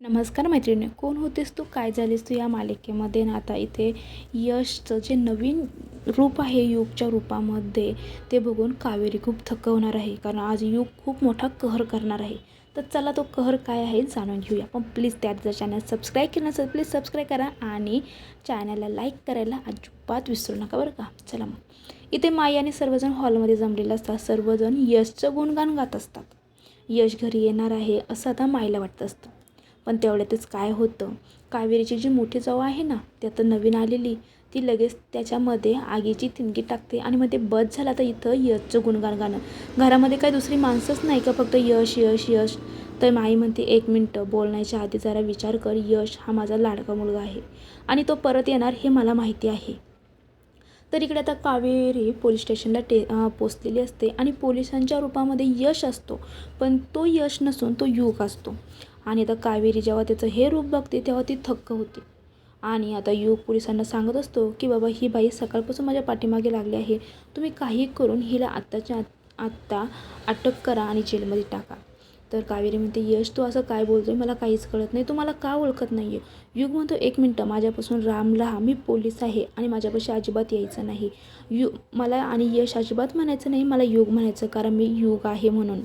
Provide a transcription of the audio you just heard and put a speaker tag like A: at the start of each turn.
A: नमस्कार मैत्रिणी, कोण होतेस तू, काय झालीस तू या मालिकेमध्ये ना. आता इथे यशचं जे नवीन रूप आहे युगच्या रूपामध्ये ते बघून कावेरी खूप थक्क होणार आहे, कारण आज युग खूप मोठा कहर करणार आहे. तर चला तो कहर काय आहे जाणून घेऊया. पण प्लीज त्यात जर चॅनल सबस्क्राईब केलं नसेल प्लीज सबस्क्राईब करा आणि चॅनलला लाईक करायला अजिबात विसरू नका बरं का. चला मग इथे माई आणि सर्वजण हॉलमध्ये जमलेले असतात. सर्वजण यशचं गुणगान गात असतात. यश घरी येणार आहे असं आता माईला वाटत असतं. पण तेवढ्यातच काय होतं, कावेरीची जी मोठी जाऊ आहे ना ती आता नवीन आलेली, ती लगेच त्याच्यामध्ये आगीची तिनकी टाकते आणि मग ते बस झालं. तर इथं यशचं गुणगान गाणं, घरामध्ये काय दुसरी माणसंच नाही का, फक्त यश यश यश. तर माई म्हणते 1 मिनटं, बोलण्याच्या आधी जरा विचार कर. यश हा माझा लाडका मुलगा आहे आणि तो परत येणार हे मला माहिती आहे. तर इकडे आता कावेरी पोलीस स्टेशनला पोचलेली असते आणि पोलिसांच्या रूपामध्ये यश असतो, पण तो यश नसून तो युग असतो. आणि आता कावेरी जेव्हा त्याचं हे रूप बघते तेव्हा ती थक्क होते. आणि आता युग पोलिसांना सांगत असतो की बाबा ही बाई सकाळपासून माझ्या पाठीमागे लागली आहे, तुम्ही काही करून हिला आत्ताच्या आत्ता अटक करा आणि जेलमध्ये टाका. तर कावेरी म्हणते यश तू असं काय बोलतोय, मला काहीच कळत नाही, तू मला का ओळखत नाही आहे. युग म्हणतो 1 मिनटं, माझ्यापासून राम राहा, मी पोलीस आहे आणि माझ्यापाशी अजिबात यायचं नाही. मला आणि यश अजिबात म्हणायचं नाही, मला युग म्हणायचं, कारण मी युग आहे म्हणून.